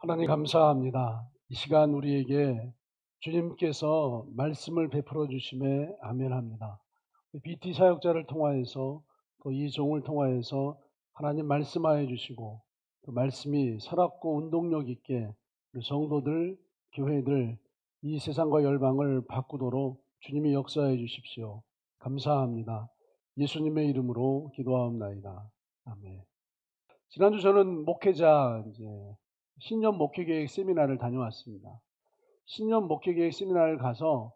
하나님 감사합니다. 이 시간 우리에게 주님께서 말씀을 베풀어 주심에 아멘합니다. BT 사역자를 통하여서 또 이 종을 통하여서 하나님 말씀하여 주시고 그 말씀이 살았고 운동력 있게 우리 성도들, 교회들 이 세상과 열방을 바꾸도록 주님이 역사해 주십시오. 감사합니다. 예수님의 이름으로 기도하옵나이다. 아멘. 지난주 저는 목회자 신년 목회계획 세미나를 다녀왔습니다. 신년 목회계획 세미나를 가서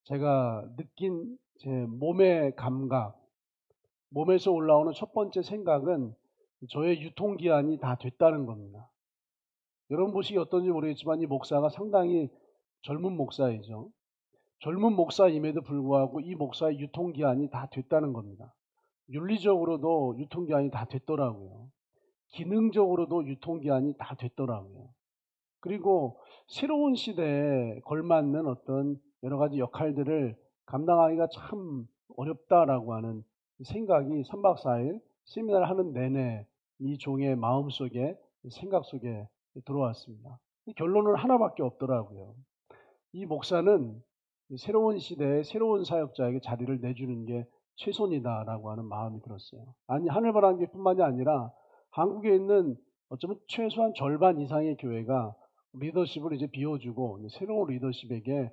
제가 느낀 제 몸의 감각, 몸에서 올라오는 첫 번째 생각은 저의 유통기한이 다 됐다는 겁니다. 여러분 보시기 어떤지 모르겠지만 이 목사가 상당히 젊은 목사이죠. 젊은 목사임에도 불구하고 이 목사의 유통기한이 다 됐다는 겁니다. 윤리적으로도 유통기한이 다 됐더라고요. 기능적으로도 유통기한이 다 됐더라고요. 그리고 새로운 시대에 걸맞는 어떤 여러 가지 역할들을 감당하기가 참 어렵다라고 하는 생각이 3박 4일 세미나를 하는 내내 이 종의 마음속에 생각 속에 들어왔습니다. 결론은 하나밖에 없더라고요. 이 목사는 새로운 시대에 새로운 사역자에게 자리를 내주는 게 최선이다라고 하는 마음이 들었어요. 아니, 하늘바람교회뿐만이 아니라 한국에 있는 어쩌면 최소한 절반 이상의 교회가 리더십을 이제 비워주고 새로운 리더십에게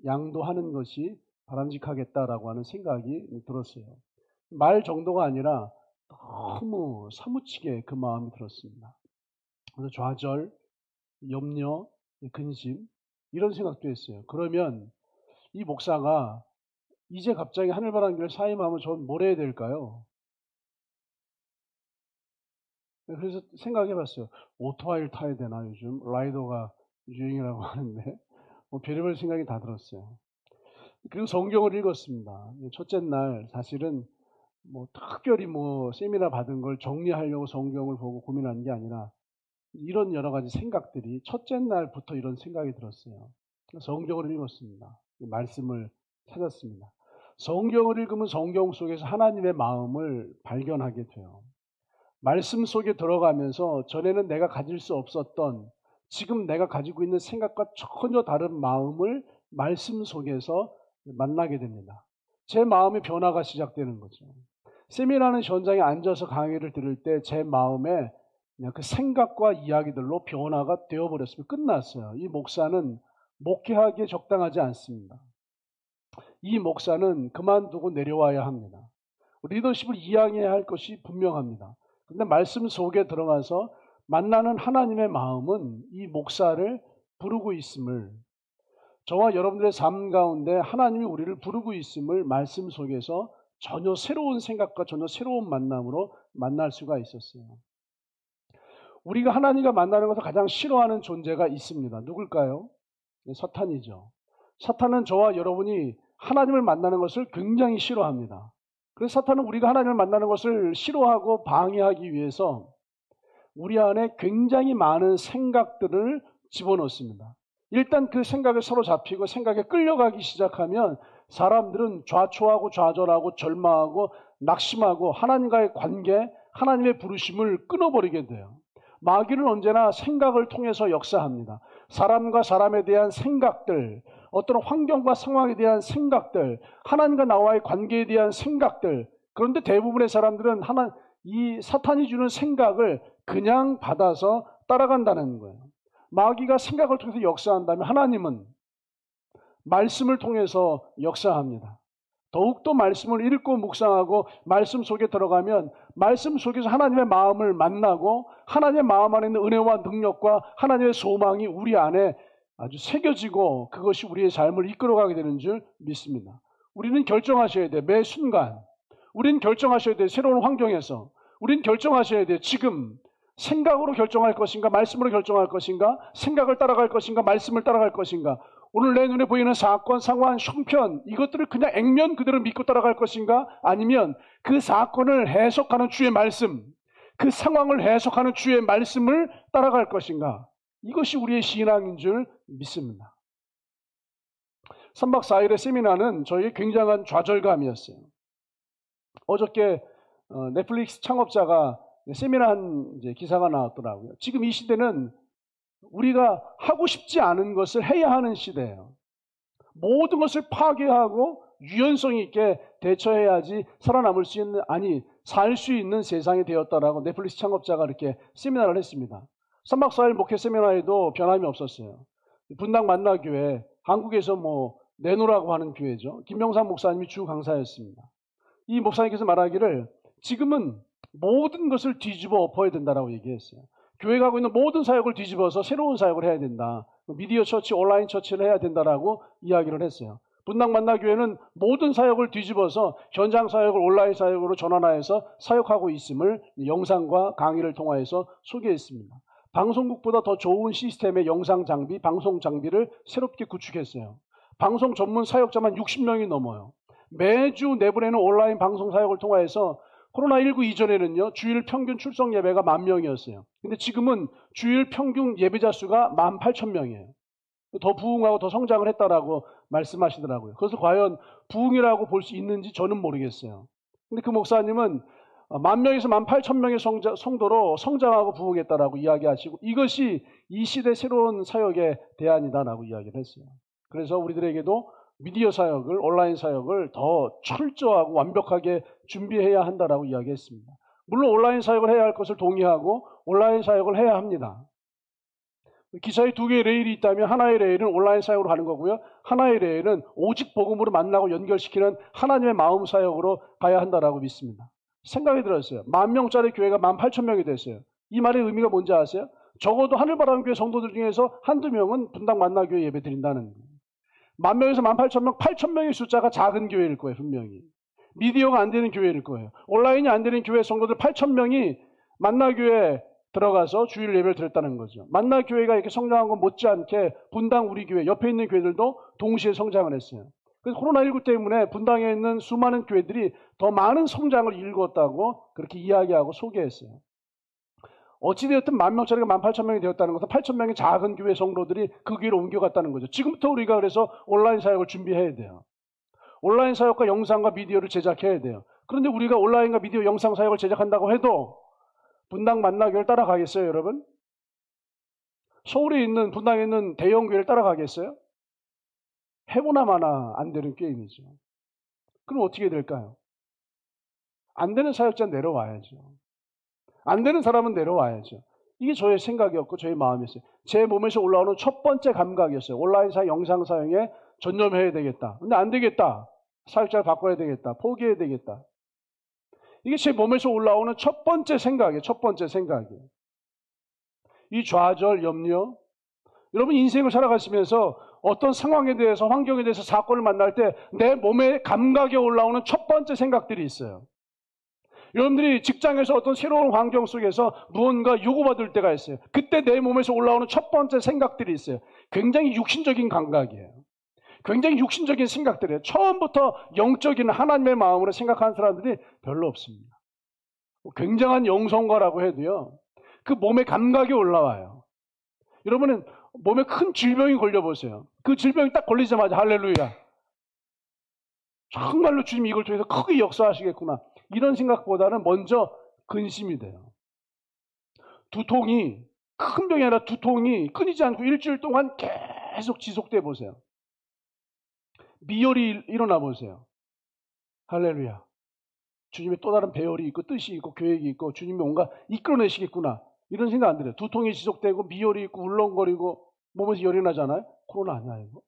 양도하는 것이 바람직하겠다라고 하는 생각이 들었어요. 말 정도가 아니라 너무 사무치게 그 마음이 들었습니다. 그래서 좌절, 염려, 근심 이런 생각도 했어요. 그러면 이 목사가 이제 갑자기 하늘바람교회를 사임하면 전 뭘 해야 될까요? 그래서 생각해 봤어요. 오토바이를 타야 되나 요즘? 라이더가 유행이라고 하는데 별의별 생각이 다 들었어요. 그리고 성경을 읽었습니다. 첫째 날 사실은 특별히 세미나 받은 걸 정리하려고 성경을 보고 고민한 게 아니라 이런 여러 가지 생각들이 첫째 날부터 이런 생각이 들었어요. 성경을 읽었습니다. 말씀을 찾았습니다. 성경을 읽으면 성경 속에서 하나님의 마음을 발견하게 돼요. 말씀 속에 들어가면서 전에는 내가 가질 수 없었던 지금 내가 가지고 있는 생각과 전혀 다른 마음을 말씀 속에서 만나게 됩니다. 제 마음의 변화가 시작되는 거죠. 세미나는 현장에 앉아서 강의를 들을 때 제 마음에 그냥 그 생각과 이야기들로 변화가 되어버렸으면 끝났어요. 이 목사는 목회하기에 적당하지 않습니다. 이 목사는 그만두고 내려와야 합니다. 리더십을 이양해야 할 것이 분명합니다. 그런데 말씀 속에 들어가서 만나는 하나님의 마음은 이 목사를 부르고 있음을, 저와 여러분들의 삶 가운데 하나님이 우리를 부르고 있음을 말씀 속에서 전혀 새로운 생각과 전혀 새로운 만남으로 만날 수가 있었어요. 우리가 하나님과 만나는 것을 가장 싫어하는 존재가 있습니다. 누굴까요? 사탄이죠. 사탄은 저와 여러분이 하나님을 만나는 것을 굉장히 싫어합니다. 그래서 사탄은 우리가 하나님을 만나는 것을 싫어하고 방해하기 위해서 우리 안에 굉장히 많은 생각들을 집어넣습니다. 일단 그 생각에 사로잡히고 생각에 끌려가기 시작하면 사람들은 좌초하고 좌절하고 절망하고 낙심하고 하나님과의 관계, 하나님의 부르심을 끊어버리게 돼요. 마귀는 언제나 생각을 통해서 역사합니다. 사람과 사람에 대한 생각들, 어떤 환경과 상황에 대한 생각들, 하나님과 나와의 관계에 대한 생각들. 그런데 대부분의 사람들은 이 사탄이 주는 생각을 그냥 받아서 따라간다는 거예요. 마귀가 생각을 통해서 역사한다면 하나님은 말씀을 통해서 역사합니다. 더욱더 말씀을 읽고 묵상하고 말씀 속에 들어가면 말씀 속에서 하나님의 마음을 만나고 하나님의 마음 안에 있는 은혜와 능력과 하나님의 소망이 우리 안에 아주 새겨지고 그것이 우리의 삶을 이끌어가게 되는 줄 믿습니다. 우리는 결정하셔야 돼. 매 순간 우리는 결정하셔야 돼. 새로운 환경에서 우리는 결정하셔야 돼. 지금 생각으로 결정할 것인가, 말씀으로 결정할 것인가, 생각을 따라갈 것인가, 말씀을 따라갈 것인가, 오늘 내 눈에 보이는 사건, 상황, 형편 이것들을 그냥 액면 그대로 믿고 따라갈 것인가, 아니면 그 사건을 해석하는 주의 말씀, 그 상황을 해석하는 주의 말씀을 따라갈 것인가. 이것이 우리의 신앙인 줄 믿습니다. 3박 4일의 세미나는 저에게 굉장한 좌절감이었어요. 어저께 넷플릭스 창업자가 세미나 한 기사가 나왔더라고요. 지금 이 시대는 우리가 하고 싶지 않은 것을 해야 하는 시대예요. 모든 것을 파괴하고 유연성 있게 대처해야지 살아남을 수 있는, 아니 살 수 있는 세상이 되었다라고 넷플릭스 창업자가 이렇게 세미나를 했습니다. 3박 4일 목회 세미나에도 변함이 없었어요. 분당 만나교회, 한국에서 내노라고 하는 교회죠. 김명삼 목사님이 주 강사였습니다. 이 목사님께서 말하기를 지금은 모든 것을 뒤집어 엎어야 된다라고 얘기했어요. 교회가 하고 있는 모든 사역을 뒤집어서 새로운 사역을 해야 된다. 미디어 처치, 온라인 처치를 해야 된다라고 이야기를 했어요. 분당 만나교회는 모든 사역을 뒤집어서 현장 사역을 온라인 사역으로 전환하여서 사역하고 있음을 영상과 강의를 통하여서 소개했습니다. 방송국보다 더 좋은 시스템의 영상 장비, 방송 장비를 새롭게 구축했어요. 방송 전문 사역자만 60명이 넘어요. 매주 내보내는 온라인 방송 사역을 통하여서 코로나19 이전에는요, 주일 평균 출석 예배가 10,000명이었어요. 근데 지금은 주일 평균 예배자 수가 18,000명이에요. 더 부흥하고 더 성장을 했다라고 말씀하시더라고요. 그래서 과연 부흥이라고 볼 수 있는지 저는 모르겠어요. 근데 그 목사님은 10,000명에서 18,000명의 성도로 성장하고 부흥했다라고 이야기하시고 이것이 이 시대 새로운 사역의 대안이다라고 이야기를 했어요. 그래서 우리들에게도 미디어 사역을, 온라인 사역을 더 철저하고 완벽하게 준비해야 한다라고 이야기했습니다. 물론 온라인 사역을 해야 할 것을 동의하고 온라인 사역을 해야 합니다. 기사에 두 개의 레일이 있다면 하나의 레일은 온라인 사역으로 가는 거고요. 하나의 레일은 오직 복음으로 만나고 연결시키는 하나님의 마음 사역으로 가야 한다라고 믿습니다. 생각이 들었어요. 10,000명짜리 교회가 18,000명이 됐어요. 이 말의 의미가 뭔지 아세요? 적어도 하늘바람교회 성도들 중에서 한두 명은 분당 만나교회 예배 드린다는 거예요. 10,000명에서 18,000명, 8,000명의 숫자가 작은 교회일 거예요. 분명히. 미디어가 안 되는 교회일 거예요. 온라인이 안 되는 교회 성도들 8,000명이 만나교회에 들어가서 주일 예배를 드렸다는 거죠. 만나교회가 이렇게 성장한 건 못지않게 분당 우리 교회, 옆에 있는 교회들도 동시에 성장을 했어요. 그래서 코로나19 때문에 분당에 있는 수많은 교회들이 더 많은 성장을 이루었다고 그렇게 이야기하고 소개했어요. 어찌되었든 10,000명짜리가 18,000명이 되었다는 것은 8,000명의 작은 교회 성도들이 그 교회로 옮겨갔다는 거죠. 지금부터 우리가 그래서 온라인 사역을 준비해야 돼요. 온라인 사역과 영상과 미디어를 제작해야 돼요. 그런데 우리가 온라인과 미디어 영상 사역을 제작한다고 해도 분당 만나교회를 따라가겠어요, 여러분? 서울에 있는, 분당에 있는 대형 교회를 따라가겠어요? 해보나 마나 안 되는 게임이죠. 그럼 어떻게 될까요? 안 되는 사역자는 내려와야죠. 안 되는 사람은 내려와야죠. 이게 저의 생각이었고 저의 마음이었어요. 제 몸에서 올라오는 첫 번째 감각이었어요. 온라인 사역, 영상 사역에 전념해야 되겠다. 근데 안 되겠다. 사역자를 바꿔야 되겠다. 포기해야 되겠다. 이게 제 몸에서 올라오는 첫 번째 생각이에요. 첫 번째 생각이에요. 이 좌절, 염려. 여러분 인생을 살아가시면서 어떤 상황에 대해서, 환경에 대해서, 사건을 만날 때 내 몸의 감각에 올라오는 첫 번째 생각들이 있어요. 여러분들이 직장에서 어떤 새로운 환경 속에서 무언가 요구받을 때가 있어요. 그때 내 몸에서 올라오는 첫 번째 생각들이 있어요. 굉장히 육신적인 감각이에요. 굉장히 육신적인 생각들이에요. 처음부터 영적인 하나님의 마음으로 생각하는 사람들이 별로 없습니다. 굉장한 영성가라고 해도요, 그 몸의 감각이 올라와요. 여러분은 몸에 큰 질병이 걸려보세요. 그 질병이 딱 걸리자마자 할렐루야. 정말로 주님이 이걸 통해서 크게 역사하시겠구나. 이런 생각보다는 먼저 근심이 돼요. 두통이, 큰 병이 아니라 두통이 끊이지 않고 일주일 동안 계속 지속돼 보세요. 미열이 일어나 보세요. 할렐루야. 주님의 또 다른 배열이 있고 뜻이 있고 계획이 있고 주님이 뭔가 이끌어내시겠구나. 이런 생각 안 들어요. 두통이 지속되고 미열이 있고 울렁거리고 몸에서 열이 나잖아요. 코로나 아니야 이거.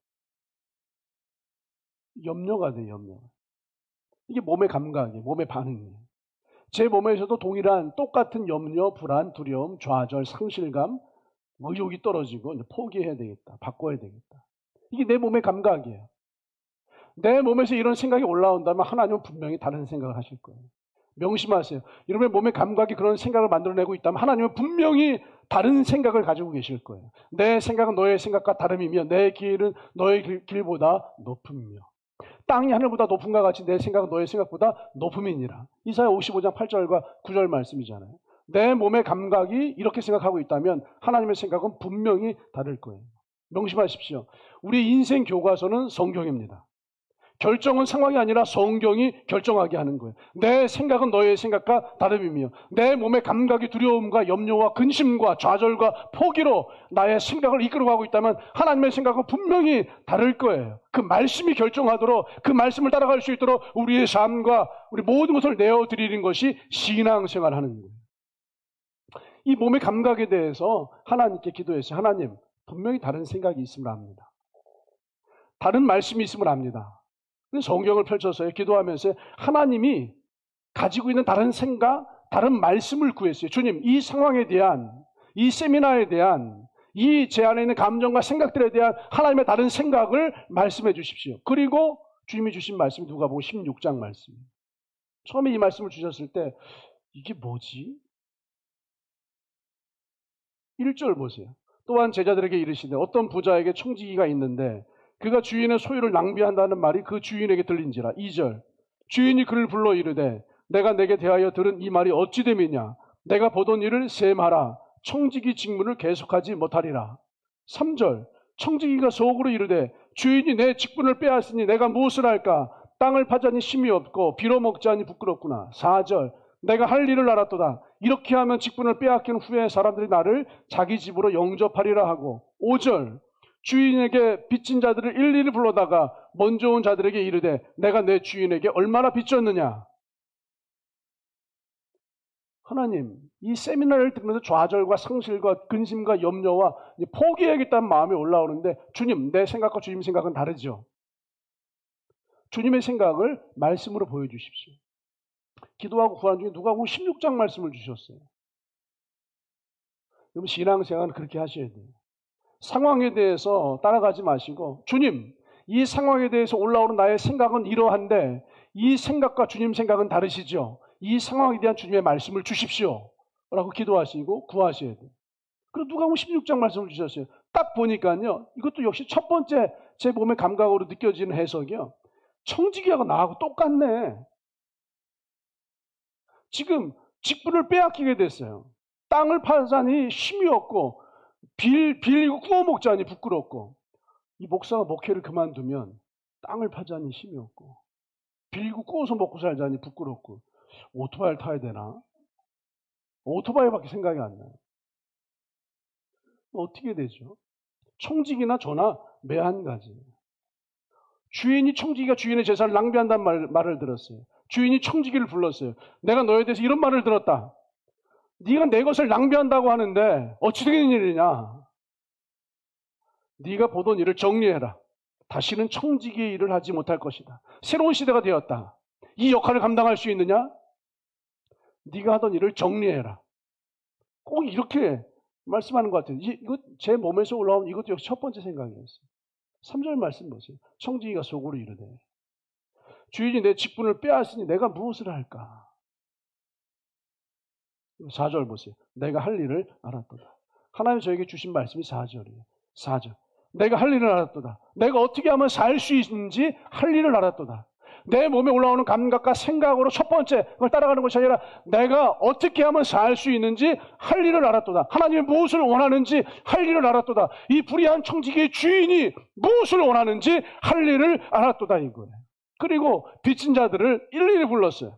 염려가 돼요. 염려. 이게 몸의 감각이에요. 몸의 반응이에요. 제 몸에서도 동일한 똑같은 염려, 불안, 두려움, 좌절, 상실감, 의욕이 떨어지고 이제 포기해야 되겠다. 바꿔야 되겠다. 이게 내 몸의 감각이에요. 내 몸에서 이런 생각이 올라온다면 하나님은 분명히 다른 생각을 하실 거예요. 명심하세요. 여러분의 몸의 감각이 그런 생각을 만들어내고 있다면 하나님은 분명히 다른 생각을 가지고 계실 거예요. 내 생각은 너의 생각과 다름이며 내 길은 너의 길보다 높음이며 땅이 하늘보다 높음과 같이 내 생각은 너의 생각보다 높음이니라. 이사야 55장 8절과 9절 말씀이잖아요. 내 몸의 감각이 이렇게 생각하고 있다면 하나님의 생각은 분명히 다를 거예요. 명심하십시오. 우리 인생 교과서는 성경입니다. 결정은 상황이 아니라 성경이 결정하게 하는 거예요. 내 생각은 너의 생각과 다름이며 내 몸의 감각이 두려움과 염려와 근심과 좌절과 포기로 나의 생각을 이끌어가고 있다면 하나님의 생각은 분명히 다를 거예요. 그 말씀이 결정하도록 그 말씀을 따라갈 수 있도록 우리의 삶과 우리 모든 것을 내어드리는 것이 신앙생활 하는 거예요. 이 몸의 감각에 대해서 하나님께 기도했어요. 하나님, 분명히 다른 생각이 있음을 압니다. 다른 말씀이 있음을 압니다. 성경을 펼쳐서 기도하면서 하나님이 가지고 있는 다른 생각, 다른 말씀을 구했어요. 주님, 이 상황에 대한, 이 세미나에 대한, 이 제 안에 있는 감정과 생각들에 대한 하나님의 다른 생각을 말씀해 주십시오. 그리고 주님이 주신 말씀이 누가복음 16장 말씀이에요. 처음에 이 말씀을 주셨을 때 이게 뭐지? 1절 보세요. 또한 제자들에게 이르시되 어떤 부자에게 청지기가 있는데 그가 주인의 소유를 낭비한다는 말이 그 주인에게 들린지라. 2절. 주인이 그를 불러 이르되 내가 내게 대하여 들은 이 말이 어찌 됨이냐. 내가 보던 일을 셈하라. 청지기 직분을 계속하지 못하리라. 3절. 청지기가 속으로 이르되 주인이 내 직분을 빼앗으니 내가 무엇을 할까. 땅을 파자니 힘이 없고 빌어먹지 않니 부끄럽구나. 4절. 내가 할 일을 알았도다. 이렇게 하면 직분을 빼앗긴 후에 사람들이 나를 자기 집으로 영접하리라 하고. 5절. 주인에게 빚진 자들을 일일이 불러다가 먼저 온 자들에게 이르되 내가 내 주인에게 얼마나 빚졌느냐. 하나님, 이 세미나를 듣면서 좌절과 상실과 근심과 염려와 포기해야겠다는 마음이 올라오는데 주님, 내 생각과 주님 생각은 다르죠. 주님의 생각을 말씀으로 보여주십시오. 기도하고 구한 중에 누가복음 16장 말씀을 주셨어요. 여러분, 신앙생활은 그렇게 하셔야 돼요. 상황에 대해서 따라가지 마시고 주님, 이 상황에 대해서 올라오는 나의 생각은 이러한데 이 생각과 주님 생각은 다르시죠. 이 상황에 대한 주님의 말씀을 주십시오 라고 기도하시고 구하셔야 돼요. 그리고 누가복음 16장 말씀을 주셨어요. 딱 보니까요, 이것도 역시 첫 번째 제 몸의 감각으로 느껴지는 해석이요, 청지기하고 나하고 똑같네. 지금 직분을 빼앗기게 됐어요. 땅을 파자니 힘이 없고 빌리고 구워 먹자니 부끄럽고, 이 목사가 목회를 그만두면 땅을 파자니 힘이 없고 빌리고 구워서 먹고 살자니 부끄럽고 오토바이를 타야 되나? 오토바이밖에 생각이 안 나요. 어떻게 되죠? 청지기나 저나 매한가지. 주인이 청지기가 주인의 재산을 낭비한다는 말을 들었어요. 주인이 청지기를 불렀어요. 내가 너에 대해서 이런 말을 들었다. 네가 내 것을 낭비한다고 하는데 어찌 되는 일이냐. 네가 보던 일을 정리해라. 다시는 청지기의 일을 하지 못할 것이다. 새로운 시대가 되었다. 이 역할을 감당할 수 있느냐? 네가 하던 일을 정리해라. 꼭 이렇게 말씀하는 것 같아요. 이거 제 몸에서 올라온 이것도 역시 첫 번째 생각이었어요. 3절 말씀 보세요. 청지기가 속으로 이르되 주인이 내 직분을 빼앗으니 내가 무엇을 할까? 4절 보세요. 내가 할 일을 알았도다. 하나님이 저에게 주신 말씀이 4절이에요. 4절. 내가 할 일을 알았도다. 내가 어떻게 하면 살 수 있는지 할 일을 알았도다. 내 몸에 올라오는 감각과 생각으로 첫 번째 그걸 따라가는 것이 아니라 내가 어떻게 하면 살 수 있는지 할 일을 알았도다. 하나님이 무엇을 원하는지 할 일을 알았도다. 이 불의한 청지기의 주인이 무엇을 원하는지 할 일을 알았도다 이거예요. 그리고 빚진 자들을 일일이 불렀어요.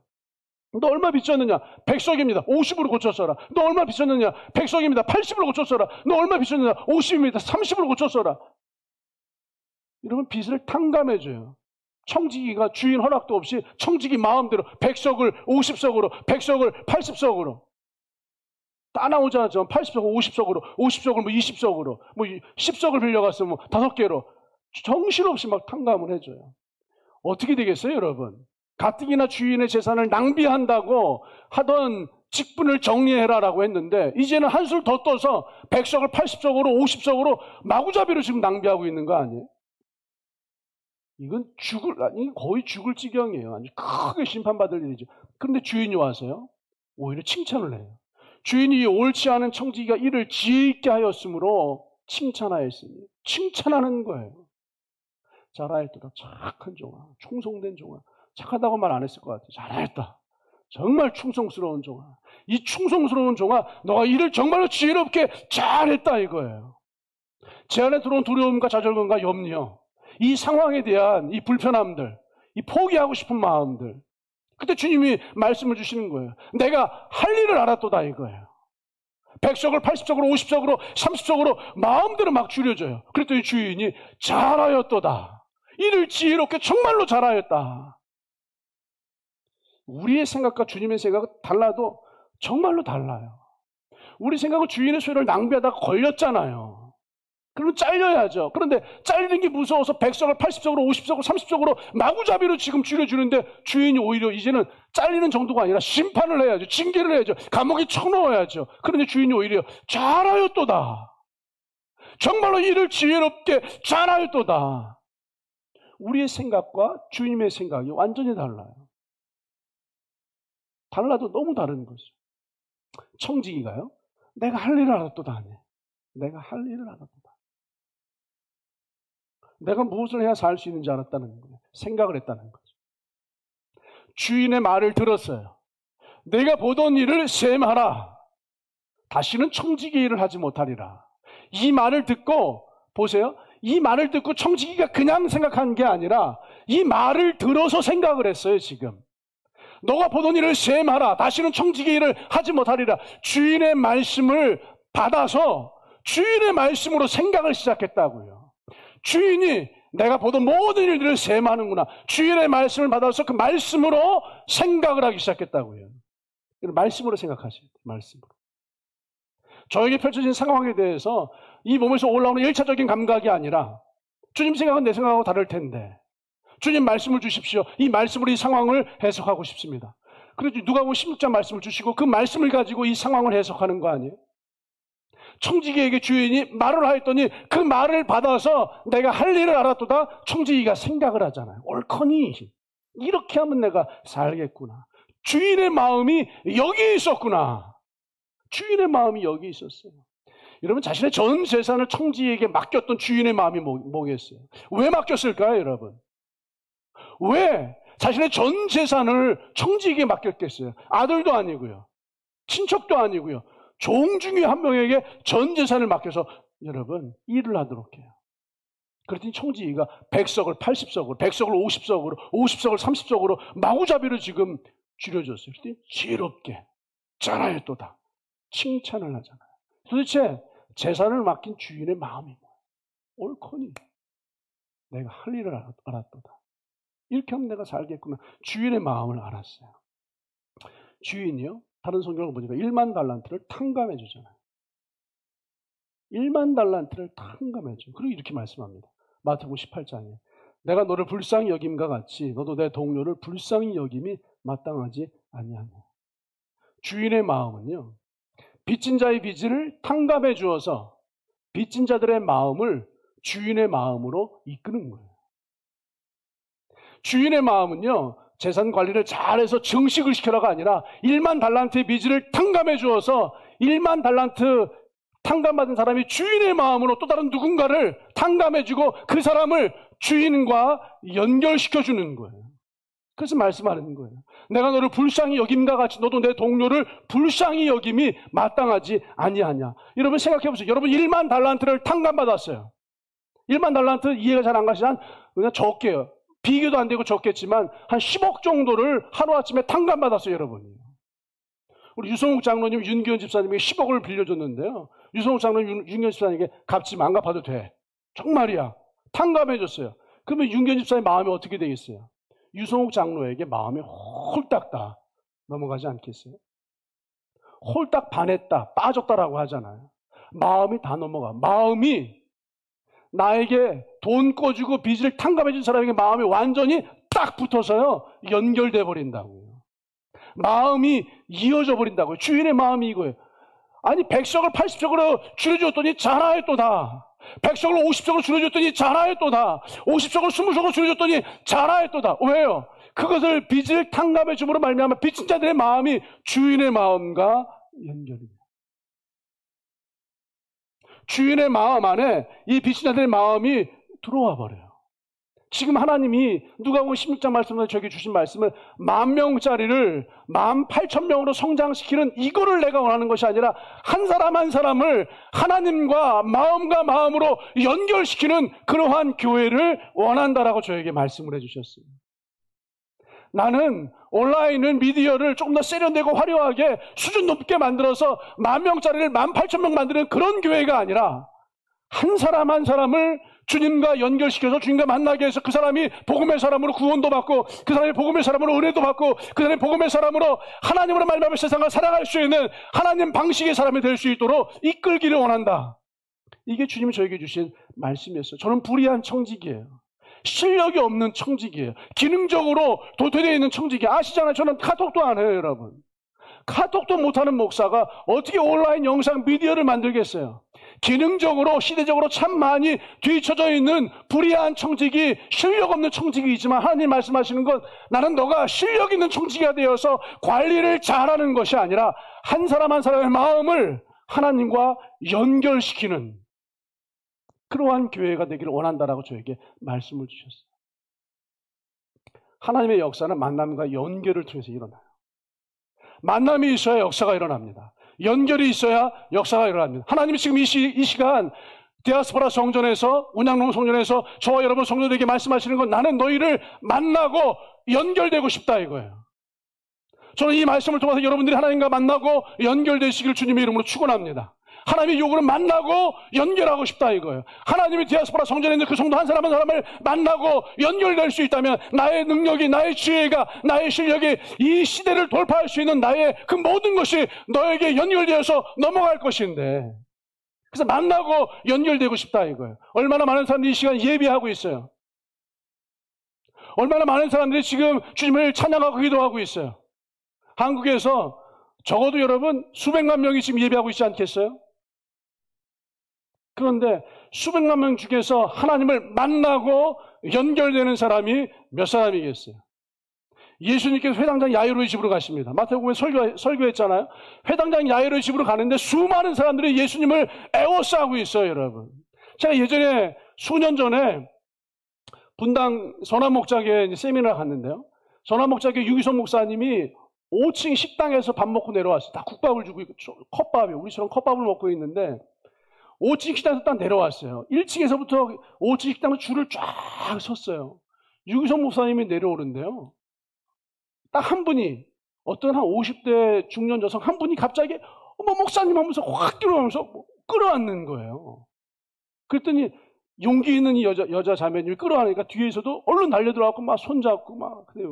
너 얼마 빚졌느냐? 100석입니다. 50으로 고쳤어라. 너 얼마 빚졌느냐? 100석입니다. 80으로 고쳤어라. 너 얼마 빚졌느냐? 50입니다. 30으로 고쳤어라. 이러면 빚을 탕감해줘요. 청지기가 주인 허락도 없이 청지기 마음대로 100석을 50석으로, 100석을 80석으로 다 나오잖아요. 80석, 50석으로, 50석을 뭐 20석으로, 뭐 10석을 빌려갔으면 뭐 5개로 정신없이 막 탕감을 해줘요. 어떻게 되겠어요, 여러분? 가뜩이나 주인의 재산을 낭비한다고 하던 직분을 정리해라라고 했는데 이제는 한술 더 떠서 100석을 80석으로 50석으로 마구잡이로 지금 낭비하고 있는 거 아니에요? 이건 거의 죽을 지경이에요. 아주 크게 심판받을 일이죠. 그런데 주인이 와서요, 오히려 칭찬을 해요. 주인이 옳지 않은 청지기가 이를 지혜 있게 하였으므로 칭찬하였으니, 칭찬하는 거예요. 잘하였다. 착한 종아, 충성된 종아. 착하다고 말 안 했을 것 같아요. 잘하였다. 정말 충성스러운 종아. 이 충성스러운 종아, 너가 일을 정말로 지혜롭게 잘했다 이거예요. 제 안에 들어온 두려움과 좌절감과 염려, 이 상황에 대한 이 불편함들, 이 포기하고 싶은 마음들. 그때 주님이 말씀을 주시는 거예요. 내가 할 일을 알았도다 이거예요. 100석을 80석으로 50석으로 30석으로 마음대로 막 줄여줘요. 그랬더니 주인이 잘하였도다. 이를 지혜롭게 정말로 잘하였다. 우리의 생각과 주님의 생각은 달라도 정말로 달라요. 우리 생각은 주인의 소유를 낭비하다가 걸렸잖아요. 그러면 잘려야죠. 그런데 잘리는 게 무서워서 100석을 80석으로 50석으로 30석으로 마구잡이로 지금 줄여주는데 주인이 오히려 이제는 잘리는 정도가 아니라 심판을 해야죠. 징계를 해야죠. 감옥에 쳐넣어야죠. 그런데 주인이 오히려 잘하였도다. 정말로 이를 지혜롭게 잘하였도다. 우리의 생각과 주님의 생각이 완전히 달라요. 달라도 너무 다른 거죠. 청지기가요. 내가 할 일을 알았도다 하네. 내가 할 일을 알았도다. 내가 무엇을 해야 살 수 있는지 알았다는 거예요. 생각을 했다는 거죠. 주인의 말을 들었어요. 내가 보던 일을 셈하라. 다시는 청지기 일을 하지 못하리라. 이 말을 듣고 보세요. 이 말을 듣고 청지기가 그냥 생각한 게 아니라 이 말을 들어서 생각을 했어요. 지금. 너가 보던 일을 셈하라. 다시는 청지기 일을 하지 못하리라. 주인의 말씀을 받아서 주인의 말씀으로 생각을 시작했다고요. 주인이 내가 보던 모든 일들을 셈하는구나. 주인의 말씀을 받아서 그 말씀으로 생각을 하기 시작했다고요. 말씀으로 생각하셔야 돼요. 말씀으로. 저에게 펼쳐진 상황에 대해서 이 몸에서 올라오는 1차적인 감각이 아니라 주님 생각은 내 생각하고 다를 텐데 주님 말씀을 주십시오. 이 말씀으로 이 상황을 해석하고 싶습니다. 그래서 누가복음 16장 말씀을 주시고 그 말씀을 가지고 이 상황을 해석하는 거 아니에요? 청지기에게 주인이 말을 하였더니 그 말을 받아서 내가 할 일을 알았도다. 청지기가 생각을 하잖아요. 옳거니 이렇게 하면 내가 살겠구나. 주인의 마음이 여기에 있었구나. 주인의 마음이 여기 있었어요. 여러분 자신의 전 재산을 청지기에게 맡겼던 주인의 마음이 뭐겠어요? 왜 맡겼을까요, 여러분? 왜 자신의 전 재산을 청지기에게 맡겼겠어요? 아들도 아니고요. 친척도 아니고요. 종 중에 한 명에게 전 재산을 맡겨서 여러분 일을 하도록 해요. 그랬더니 청지기가 100석을 80석으로 100석을 50석으로 50석을 30석으로 마구잡이로 지금 줄여줬어요. 그랬더니 지혜롭게 잘하였도다. 칭찬을 하잖아요. 도대체 재산을 맡긴 주인의 마음이 뭐예요? 옳거니 내가 할 일을 알았도다. 이렇게 하면 내가 살겠구나. 주인의 마음을 알았어요. 주인이요? 다른 성경을 보니까 1만 달란트를 탕감해 주잖아요. 1만 달란트를 탕감해 줘. 그리고 이렇게 말씀합니다. 마태복음 18장에 내가 너를 불쌍히 여김과 같이 너도 내 동료를 불쌍히 여김이 마땅하지 아니하냐. 주인의 마음은요. 빚진 자의 빚을 탕감해 주어서 빚진 자들의 마음을 주인의 마음으로 이끄는 거예요. 주인의 마음은요. 재산 관리를 잘해서 증식을 시켜라가 아니라 1만 달란트의 빚을 탕감해 주어서 1만 달란트 탕감받은 사람이 주인의 마음으로 또 다른 누군가를 탕감해 주고 그 사람을 주인과 연결시켜 주는 거예요. 그래서 말씀하는 거예요. 내가 너를 불쌍히 여김과 같이 너도 내 동료를 불쌍히 여김이 마땅하지 아니하냐. 여러분 생각해 보세요. 여러분 1만 달란트를 탕감받았어요. 1만 달란트 이해가 잘 안 가시면 그냥 적게요. 비교도 안 되고 적겠지만 한 10억 정도를 하루아침에 탕감받았어요, 여러분이. 우리 유성욱 장로님, 윤기현 집사님에게 10억을 빌려줬는데요. 유성욱 장로님, 윤기현 집사님에게 갚지 안 갚아도 돼. 정말이야. 탕감해줬어요. 그러면 윤기현 집사님 마음이 어떻게 되겠어요? 유성욱 장로에게 마음이 홀딱 다 넘어가지 않겠어요? 홀딱 반했다, 빠졌다라고 하잖아요. 마음이 다 넘어가. 마음이 나에게 돈 꿔주고 빚을 탕감해준 사람에게 마음이 완전히 딱 붙어서요 연결돼 버린다고요. 마음이 이어져 버린다고요. 주인의 마음이 이거예요. 아니 100석을 80석으로 줄여줬더니 잘하였도다. 100석을 50석으로 줄여줬더니 잘하였도다. 50석을 20석으로 줄여줬더니 잘하였도다. 왜요? 그것을 빚을 탕감해 줌으로 말미암아 빚진 자들의 마음이 주인의 마음과 연결이 돼요. 주인의 마음 안에 이 빚진 자들의 마음이 들어와 버려요. 지금 하나님이 누가복음 16장 말씀에 저에게 주신 말씀을 10,000명짜리를 18,000명으로 성장시키는 이거를 내가 원하는 것이 아니라 한 사람 한 사람을 하나님과 마음으로 연결시키는 그러한 교회를 원한다라고 저에게 말씀을 해주셨어요. 나는 온라인을 미디어를 조금 더 세련되고 화려하게 수준 높게 만들어서 10,000명짜리를 18,000명 만드는 그런 교회가 아니라 한 사람 한 사람을 주님과 연결시켜서 주님과 만나게 해서 그 사람이 복음의 사람으로 구원도 받고 그 사람이 복음의 사람으로 은혜도 받고 그 사람이 복음의 사람으로 하나님으로 말미암아 세상을 살아갈 수 있는 하나님 방식의 사람이 될 수 있도록 이끌기를 원한다. 이게 주님이 저에게 주신 말씀이었어요. 저는 불의한 청직이에요. 실력이 없는 청직이에요. 기능적으로 도태되어 있는 청직이에요. 아시잖아요. 저는 카톡도 안 해요, 여러분. 카톡도 못하는 목사가 어떻게 온라인 영상 미디어를 만들겠어요? 기능적으로 시대적으로 참 많이 뒤처져 있는 불의한 청직이 실력 없는 청직이지만 하나님 말씀하시는 건 나는 너가 실력 있는 청직이 되어서 관리를 잘하는 것이 아니라 한 사람 한 사람의 마음을 하나님과 연결시키는 그러한 교회가 되기를 원한다라고 저에게 말씀을 주셨어요. 하나님의 역사는 만남과 연결을 통해서 일어나요. 만남이 있어야 역사가 일어납니다. 연결이 있어야 역사가 일어납니다. 하나님이 지금 이 시간 디아스포라 성전에서 운양농 성전에서 저와 여러분 성도들에게 말씀하시는 건 나는 너희를 만나고 연결되고 싶다 이거예요. 저는 이 말씀을 통해서 여러분들이 하나님과 만나고 연결되시기를 주님의 이름으로 축원합니다. 하나님의 요구는 만나고 연결하고 싶다 이거예요. 하나님이 디아스포라 성전에 있는 그 성도 한 사람 한 사람을 만나고 연결될 수 있다면 나의 능력이, 나의 지혜가, 나의 실력이 이 시대를 돌파할 수 있는 나의 그 모든 것이 너에게 연결되어서 넘어갈 것인데, 그래서 만나고 연결되고 싶다 이거예요. 얼마나 많은 사람들이 이 시간 예배하고 있어요. 얼마나 많은 사람들이 지금 주님을 찬양하고 기도하고 있어요. 한국에서 적어도 여러분 수백만 명이 지금 예배하고 있지 않겠어요? 그런데 수백만 명 중에서 하나님을 만나고 연결되는 사람이 몇 사람이겠어요? 예수님께서 회당장 야이로의 집으로 가십니다. 마태복음에 설교했잖아요. 회당장 야이로의 집으로 가는데 수많은 사람들이 예수님을 애워싸고 있어요, 여러분. 제가 예전에 수년 전에 분당 선암목자교회 세미나를 갔는데요. 선암목자교회 유기성 목사님이 5층 식당에서 밥 먹고 내려왔어요. 다 국밥을 주고 있고 컵밥이요. 우리처럼 컵밥을 먹고 있는데 5층 식당에서 딱 내려왔어요. 1층에서부터 5층 식당으로 줄을 쫙 섰어요. 유기성 목사님이 내려오는데요. 딱 한 분이, 어떤 한 50대 중년 여성 한 분이 갑자기 어머 목사님 하면서 확 끌어오면서 끌어안는 거예요. 그랬더니 용기 있는 이 여자 자매님이 끌어안으니까 뒤에서도 얼른 달려들어가고 막 손잡고 막. 근데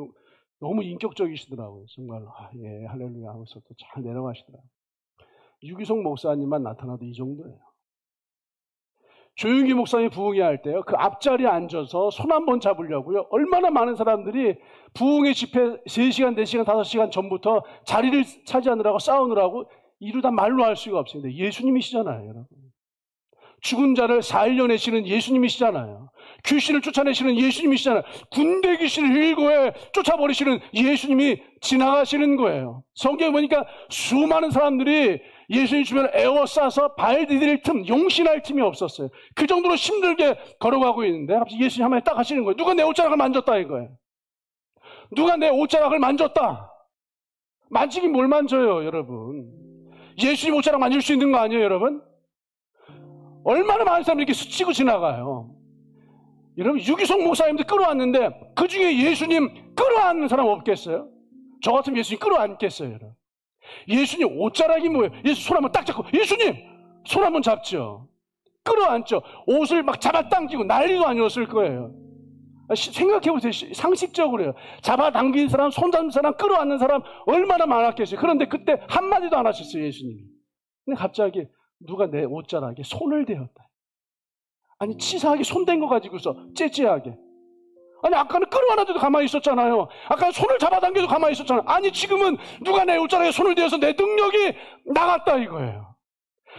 너무 인격적이시더라고요. 정말 예 할렐루야 하면서 또 잘 내려가시더라고요. 유기성 목사님만 나타나도 이 정도예요. 조용기 목사님이 부흥회 할 때요, 그 앞자리에 앉아서 손 한번 잡으려고요, 얼마나 많은 사람들이 부흥회 집회 3시간, 4시간, 5시간 전부터 자리를 차지하느라고 싸우느라고 이루다 말로 할 수가 없어요. 근데 예수님이시잖아요, 여러분. 죽은 자를 살려내시는 예수님이시잖아요. 귀신을 쫓아내시는 예수님이시잖아요. 군대 귀신을 일고에 쫓아버리시는 예수님이 지나가시는 거예요. 성경에 보니까 수많은 사람들이 예수님 주변에 에워싸서 발 디딜 틈, 용신할 틈이 없었어요. 그 정도로 힘들게 걸어가고 있는데 갑자기 예수님 한마디 딱 하시는 거예요. 누가 내 옷자락을 만졌다 이거예요. 누가 내 옷자락을 만졌다. 만지긴 뭘 만져요, 여러분. 예수님 옷자락 만질 수 있는 거 아니에요, 여러분? 얼마나 많은 사람들이 이렇게 스치고 지나가요. 여러분, 유기성 목사님들 끌어왔는데 그 중에 예수님 끌어안는 사람 없겠어요? 저 같으면 예수님 끌어안겠어요, 여러분? 예수님 옷자락이 뭐예요? 예수 손 한번 딱 잡고, 예수님 손 한번 잡죠. 끌어안죠. 옷을 막 잡아당기고 난리도 아니었을 거예요. 생각해보세요. 상식적으로요. 잡아당긴 사람, 손 잡는 사람, 끌어안는 사람 얼마나 많았겠어요. 그런데 그때 한마디도 안 하셨어요, 예수님이. 근데 갑자기 누가 내 옷자락에 손을 대었다. 아니 치사하게 손 댄 거 가지고서 째째하게. 아니 아까는 끌어안아도 가만히 있었잖아요. 아까는 손을 잡아당겨도 가만히 있었잖아요. 아니 지금은 누가 내 옷자락에 손을 대어서 내 능력이 나갔다 이거예요.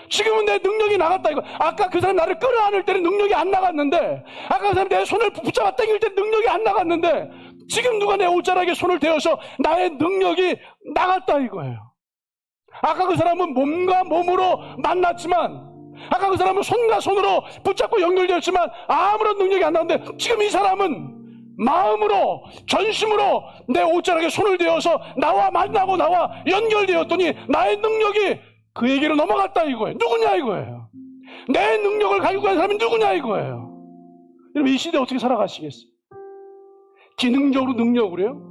지금은 내 능력이 나갔다 이거. 아까 그 사람 나를 끌어안을 때는 능력이 안 나갔는데, 아까 그 사람 내 손을 붙잡아 당길 때 능력이 안 나갔는데, 지금 누가 내 옷자락에 손을 대어서 나의 능력이 나갔다 이거예요. 아까 그 사람은 몸과 몸으로 만났지만, 아까 그 사람은 손과 손으로 붙잡고 연결되었지만 아무런 능력이 안 나는데, 지금 이 사람은 마음으로, 전심으로 내 옷자락에 손을 대어서 나와 만나고 나와 연결되었더니 나의 능력이 그에게로 넘어갔다 이거예요. 누구냐 이거예요. 내 능력을 가지고 간 사람이 누구냐 이거예요. 여러분 이 시대에 어떻게 살아가시겠어요? 기능적으로 능력으로요?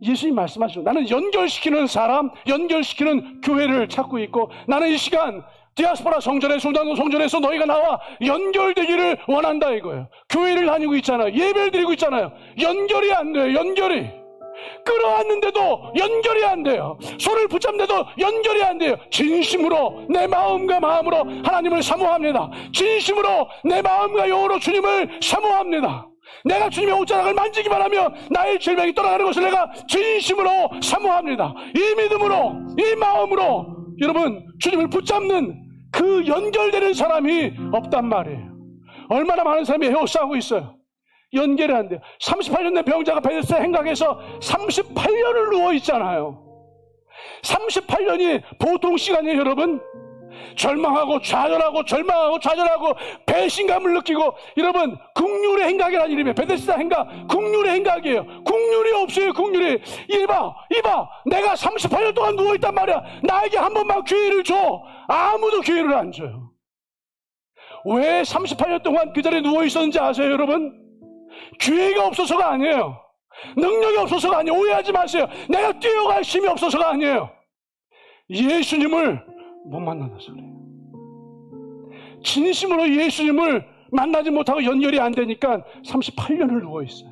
예수님 말씀하시죠. 나는 연결시키는 사람, 연결시키는 교회를 찾고 있고, 나는 이 시간 디아스포라 성전에, 소단도 성전에서 너희가 나와 연결되기를 원한다 이거예요. 교회를 다니고 있잖아요. 예배를 드리고 있잖아요. 연결이 안 돼요. 연결이. 끌어왔는데도 연결이 안 돼요. 손을 붙잡는데도 연결이 안 돼요. 진심으로 내 마음과 마음으로 하나님을 사모합니다. 진심으로 내 마음과 영으로 주님을 사모합니다. 내가 주님의 옷자락을 만지기만 하면 나의 질병이 떠나가는 것을 내가 진심으로 사모합니다. 이 믿음으로, 이 마음으로 여러분 주님을 붙잡는 그 연결되는 사람이 없단 말이에요. 얼마나 많은 사람이 헤어싸고 있어요. 연결이 안 돼요. 38년 된 병자가 베데스다 행각에서 38년을 누워있잖아요. 38년이 보통 시간이에요, 여러분. 절망하고 좌절하고 절망하고 좌절하고 배신감을 느끼고, 여러분 국률의 행각이라는 이름이에요. 베데스다 행각, 국률의 행각이에요. 국률이 없어요. 국률이. 이봐 내가 38년 동안 누워있단 말이야. 나에게 한 번만 기회를 줘. 아무도 기회를 안 줘요. 왜 38년 동안 그 자리에 누워있었는지 아세요, 여러분? 기회가 없어서가 아니에요. 능력이 없어서가 아니에요. 오해하지 마세요. 내가 뛰어갈 힘이 없어서가 아니에요. 예수님을 못 만나서 그래요. 진심으로 예수님을 만나지 못하고 연결이 안 되니까 38년을 누워있어요.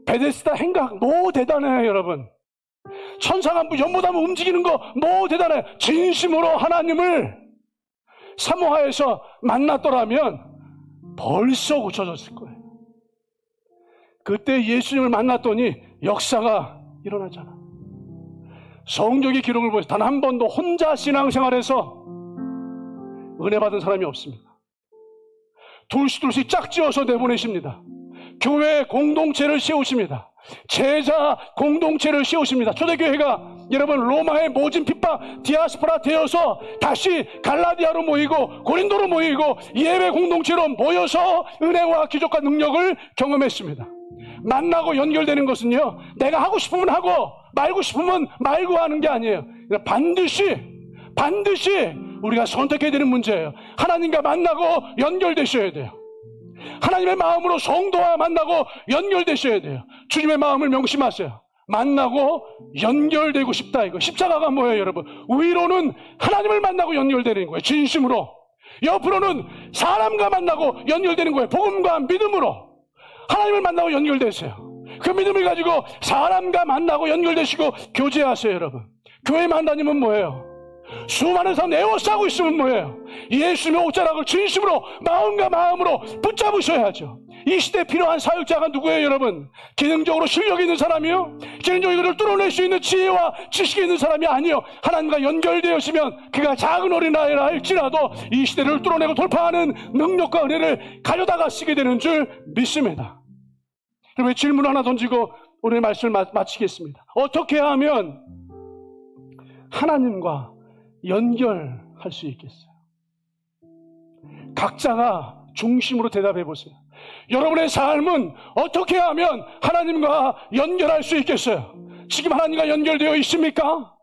베데스다 행각 뭐 대단해요, 여러분. 천사가 연못하면 움직이는 거 뭐 대단해요. 진심으로 하나님을 사모하여서 만났더라면 벌써 고쳐졌을 거예요. 그때 예수님을 만났더니 역사가 일어나잖아. 성경의 기록을 보세요. 단 한 번도 혼자 신앙생활에서 은혜 받은 사람이 없습니다. 둘씩 짝지어서 내보내십니다. 교회 공동체를 세우십니다. 제자 공동체를 세우십니다. 초대교회가 여러분 로마의 모진 핍박 디아스포라 되어서 다시 갈라디아로 모이고 고린도로 모이고 예배 공동체로 모여서 은혜와 기적과 능력을 경험했습니다. 만나고 연결되는 것은요, 내가 하고 싶으면 하고 말고 싶으면 말고 하는 게 아니에요. 반드시 우리가 선택해야 되는 문제예요. 하나님과 만나고 연결되셔야 돼요. 하나님의 마음으로 성도와 만나고 연결되셔야 돼요. 주님의 마음을 명심하세요. 만나고 연결되고 싶다 이거. 십자가가 뭐예요, 여러분? 위로는 하나님을 만나고 연결되는 거예요. 진심으로. 옆으로는 사람과 만나고 연결되는 거예요. 복음과 믿음으로 하나님을 만나고 연결되세요. 그 믿음을 가지고 사람과 만나고 연결되시고 교제하세요, 여러분. 교회만 다니면 뭐예요? 수많은 사람 에워싸고 있으면 뭐예요? 예수님의 옷자락을 진심으로 마음과 마음으로 붙잡으셔야죠. 이 시대에 필요한 사역자가 누구예요, 여러분? 기능적으로 실력이 있는 사람이요? 기능적으로 이걸 뚫어낼 수 있는 지혜와 지식이 있는 사람이 아니요. 하나님과 연결되었으면 그가 작은 어린아이라 할지라도 이 시대를 뚫어내고 돌파하는 능력과 은혜를 가져다가 쓰게 되는 줄 믿습니다. 그러면 질문 하나 던지고 오늘 말씀을 마치겠습니다. 어떻게 하면 하나님과 연결할 수 있겠어요? 각자가 중심으로 대답해 보세요. 여러분의 삶은 어떻게 하면 하나님과 연결할 수 있겠어요? 지금 하나님과 연결되어 있습니까?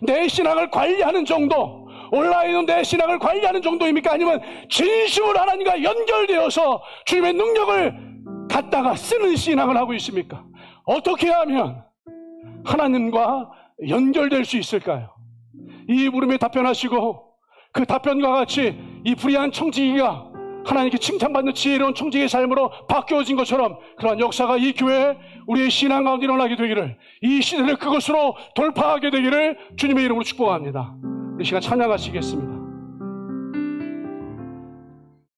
내 신앙을 관리하는 정도, 온라인은 내 신앙을 관리하는 정도입니까? 아니면 진심으로 하나님과 연결되어서 주님의 능력을 갖다가 쓰는 신앙을 하고 있습니까? 어떻게 하면 하나님과 연결될 수 있을까요? 이 물음에 답변하시고 그 답변과 같이 이 불의한 청지기가 하나님께 칭찬받는 지혜로운 청지기의 삶으로 바뀌어진 것처럼 그러한 역사가 이 교회에 우리의 신앙 가운데 일어나게 되기를, 이 시대를 그것으로 돌파하게 되기를 주님의 이름으로 축복합니다. 우리 시간 찬양하시겠습니다.